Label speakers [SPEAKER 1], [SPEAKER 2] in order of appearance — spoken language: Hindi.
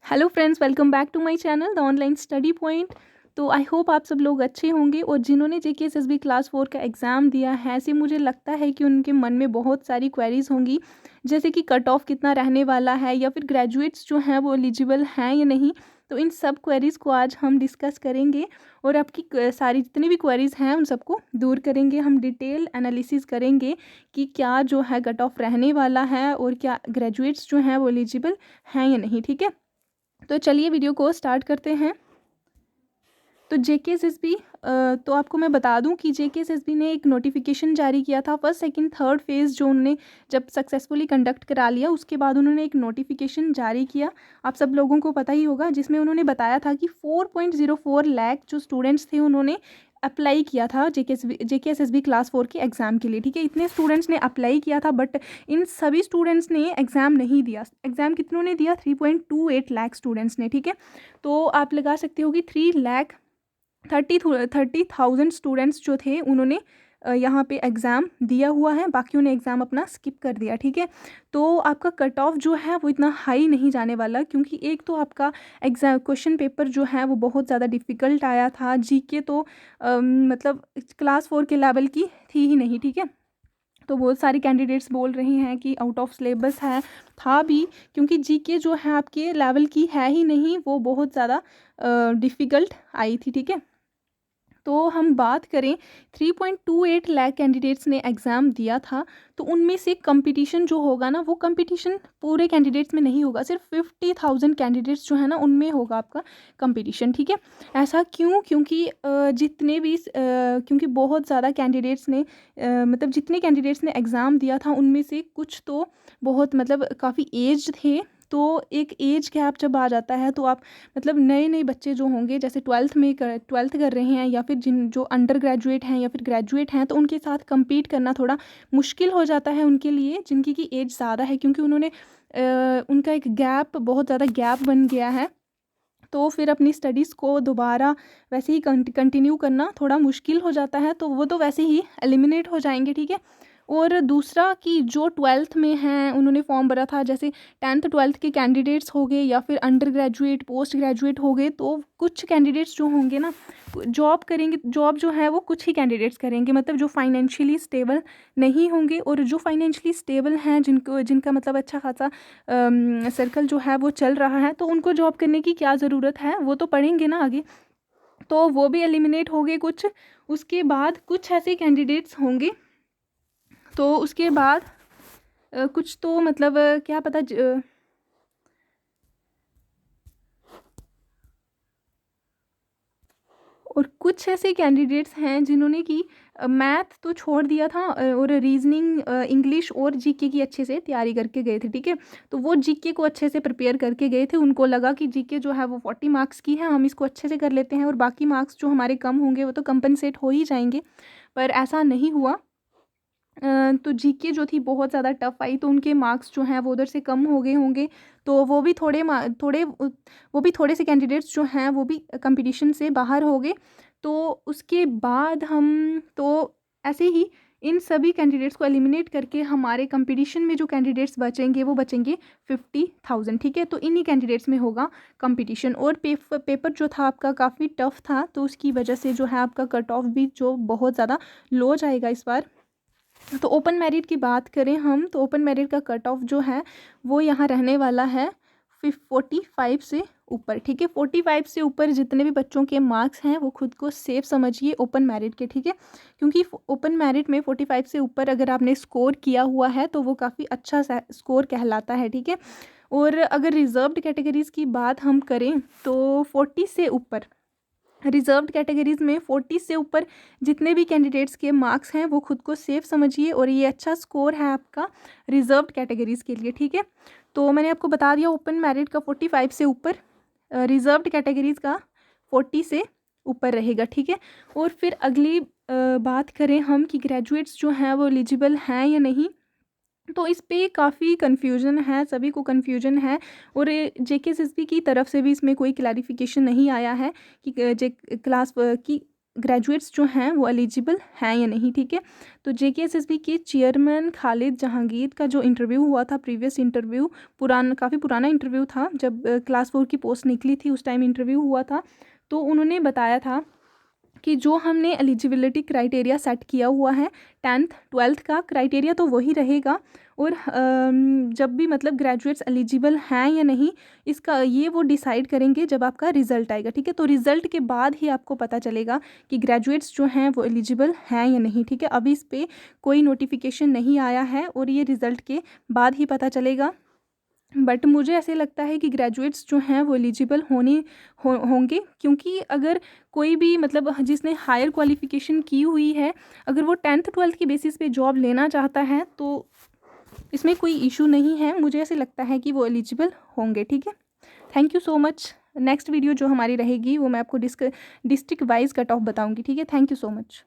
[SPEAKER 1] Hello friends, welcome back to my channel the online study point. तो आई होप आप सब लोग अच्छे होंगे और जिन्होंने जेकेएसएसबी क्लास 4 का एग्ज़ाम दिया है, ऐसे मुझे लगता है कि उनके मन में बहुत सारी क्वेरीज़ होंगी, जैसे कि कट ऑफ कितना रहने वाला है या फिर ग्रेजुएट्स जो हैं वो एलिजिबल हैं या नहीं। तो इन सब क्वेरीज़ को आज हम डिस्कस करेंगे और आपकी सारी जितनी भी क्वेरीज़ हैं उन सबको दूर करेंगे। हम डिटेल एनालिसिस करेंगे कि क्या जो है कट ऑफ रहने वाला है और क्या ग्रेजुएट्स जो हैं वो एलिजिबल हैं या नहीं। ठीक है, तो चलिए वीडियो को स्टार्ट करते हैं। तो जेकेएसएसबी तो आपको मैं बता दूं कि जेकेएसएसबी ने एक नोटिफिकेशन जारी किया था। फर्स्ट सेकंड थर्ड फेज़ जो उन्होंने जब सक्सेसफुली कंडक्ट करा लिया, उसके बाद उन्होंने एक नोटिफिकेशन जारी किया, आप सब लोगों को पता ही होगा, जिसमें उन्होंने बताया था कि 4.04 लाख जो स्टूडेंट्स थे उन्होंने अप्लाई किया था जेकेएसएसबी क्लास 4 के एग्ज़ाम के लिए। ठीक है, इतने स्टूडेंट्स ने अप्लाई किया था, बट इन सभी स्टूडेंट्स ने एग्ज़ाम नहीं दिया। एग्ज़ाम कितनों ने दिया? 3.28 लाख स्टूडेंट्स ने। ठीक है, तो आप लगा सकते हो कि 3,30,000 स्टूडेंट्स जो थे उन्होंने यहाँ पे एग्ज़ाम दिया हुआ है, बाकियों ने एग्ज़ाम अपना स्किप कर दिया। ठीक है, तो आपका कट ऑफ जो है वो इतना हाई नहीं जाने वाला, क्योंकि एक तो आपका एग्ज़ाम क्वेश्चन पेपर जो है वो बहुत ज़्यादा डिफ़िकल्ट आया था। जीके तो मतलब क्लास 4 के लेवल की थी ही नहीं। ठीक है, तो बहुत सारे कैंडिडेट्स बोल रहे हैं कि आउट ऑफ सिलेबस है, था भी, क्योंकि जीके जो है आपके लेवल की है ही नहीं, वो बहुत ज़्यादा डिफ़िकल्ट आई थी। ठीक है, तो हम बात करें 3.28 लाख कैंडिडेट्स ने एग्ज़ाम दिया था, तो उनमें से कंपटीशन जो होगा ना, वो कंपटीशन पूरे कैंडिडेट्स में नहीं होगा, सिर्फ 50,000 कैंडिडेट्स जो है ना उनमें होगा आपका कंपटीशन। ठीक है, ऐसा क्यों? क्योंकि जितने भी क्योंकि बहुत ज़्यादा कैंडिडेट्स ने मतलब जितने कैंडिडेट्स ने एग्ज़ाम दिया था उनमें से कुछ तो बहुत मतलब काफ़ी एज थे। तो एक एज गैप जब आ जाता है तो आप मतलब नए नए बच्चे जो होंगे, जैसे ट्वेल्थ कर रहे हैं या फिर जिन जो अंडर ग्रेजुएट हैं या फिर ग्रेजुएट हैं, तो उनके साथ compete करना थोड़ा मुश्किल हो जाता है उनके लिए, जिनकी की एज ज़्यादा है, क्योंकि उन्होंने उनका एक गैप, बहुत ज़्यादा गैप बन गया है। तो फिर अपनी स्टडीज़ को दोबारा वैसे ही कंटिन्यू करना थोड़ा मुश्किल हो जाता है, तो वो तो वैसे ही एलिमिनेट हो जाएंगे। ठीक है, और दूसरा कि जो ट्वेल्थ में हैं उन्होंने फॉर्म भरा था, जैसे टेंथ ट्वेल्थ के कैंडिडेट्स हो गए या फिर अंडर ग्रेजुएट पोस्ट ग्रेजुएट हो गए, तो कुछ कैंडिडेट्स जो होंगे ना जॉब करेंगे, जॉब जो है वो कुछ ही कैंडिडेट्स करेंगे, मतलब जो फाइनेंशियली स्टेबल नहीं होंगे, और जो फाइनेंशियली स्टेबल हैं, जिनका मतलब अच्छा खासा सर्कल जो है वो चल रहा है, तो उनको जॉब करने की क्या ज़रूरत है, वो तो पढ़ेंगे ना आगे, तो वो भी एलिमिनेट हो गए कुछ। उसके बाद कुछ ऐसे कैंडिडेट्स होंगे, तो उसके बाद कुछ तो मतलब क्या पता और कुछ ऐसे कैंडिडेट्स हैं जिन्होंने कि मैथ तो छोड़ दिया था, और रीजनिंग, इंग्लिश और जीके की अच्छे से तैयारी करके गए थे। ठीक है, तो वो जीके को अच्छे से प्रिपेयर करके गए थे, उनको लगा कि जीके जो है वो 40 मार्क्स की है, हम इसको अच्छे से कर लेते हैं और बाकी मार्क्स जो हमारे कम होंगे वो तो कंपनसेट हो ही जाएंगे, पर ऐसा नहीं हुआ। तो जीके जो थी बहुत ज़्यादा टफ आई, तो उनके मार्क्स जो हैं वो उधर से कम हो गए होंगे, तो वो भी वो भी थोड़े से कैंडिडेट्स जो हैं वो भी कंपटीशन से बाहर हो गए। तो उसके बाद हम तो ऐसे ही इन सभी कैंडिडेट्स को एलिमिनेट करके हमारे कंपटीशन में जो कैंडिडेट्स बचेंगे वो बचेंगे 50,000। ठीक है, तो इन्हीं कैंडिडेट्स में होगा कंपटीशन, और पेपर जो था आपका काफ़ी टफ था, तो उसकी वजह से जो है आपका कट ऑफ भी जो बहुत ज़्यादा लो जाएगा इस बार। तो ओपन मेरिट की बात करें हम, तो ओपन मेरिट का कट ऑफ जो है वो यहाँ रहने वाला है 45 से ऊपर। ठीक है, 45 से ऊपर जितने भी बच्चों के मार्क्स हैं वो खुद को सेफ समझिए ओपन मेरिट के। ठीक है, क्योंकि ओपन मेरिट में 45 से ऊपर अगर आपने स्कोर किया हुआ है तो वो काफ़ी अच्छा स्कोर कहलाता है। ठीक है, और अगर रिजर्व्ड कैटेगरीज़ की बात हम करें तो 40 से ऊपर, रिजर्व्ड कैटेगरीज़ में 40 से ऊपर जितने भी कैंडिडेट्स के मार्क्स हैं वो खुद को सेफ समझिए, और ये अच्छा स्कोर है आपका रिजर्व्ड कैटेगरीज़ के लिए। ठीक है, तो मैंने आपको बता दिया ओपन मेरिट का 45 से ऊपर, रिजर्व्ड कैटेगरीज़ का 40 से ऊपर रहेगा। ठीक है, और फिर अगली बात करें हम कि ग्रेजुएट्स जो हैं वो एलिजिबल हैं या नहीं, तो इस पे काफ़ी कन्फ्यूजन है, सभी को कन्फ्यूजन है, और जेकेएसएसबी की तरफ से भी इसमें कोई क्लैरिफिकेशन नहीं आया है कि जे क्लास की ग्रेजुएट्स जो हैं वो एलिजिबल हैं या नहीं, ठीक है। तो JKSSB के चेयरमैन खालिद जहांगीर का जो इंटरव्यू हुआ था, प्रीवियस इंटरव्यू, काफ़ी पुराना इंटरव्यू था, जब क्लास 4 की पोस्ट निकली थी उस टाइम इंटरव्यू हुआ था। तो उन्होंने बताया था कि जो हमने एलिजिबिलिटी क्राइटेरिया सेट किया हुआ है 10th 12th का क्राइटेरिया तो वही रहेगा, और जब भी मतलब ग्रेजुएट्स एलिजिबल हैं या नहीं इसका ये वो डिसाइड करेंगे जब आपका रिज़ल्ट आएगा, ठीक है। तो रिज़ल्ट के बाद ही आपको पता चलेगा कि ग्रेजुएट्स जो हैं वो एलिजिबल हैं या नहीं, ठीक है। अभी इस पर कोई नोटिफिकेशन नहीं आया है और ये रिज़ल्ट के बाद ही पता चलेगा। बट मुझे ऐसे लगता है कि ग्रेजुएट्स जो हैं वो एलिजिबल होंगे, क्योंकि अगर कोई भी मतलब जिसने हायर क्वालिफ़िकेशन की हुई है, अगर वो 10th 12th की बेसिस पे जॉब लेना चाहता है तो इसमें कोई इशू नहीं है। मुझे ऐसे लगता है कि वो एलिजिबल होंगे, ठीक है। Thank you so much. Next video जो हमारी रहेगी वो मैं आपको डिस्ट्रिक्ट वाइज कट ऑफ बताऊँगी, ठीक है। Thank you so much.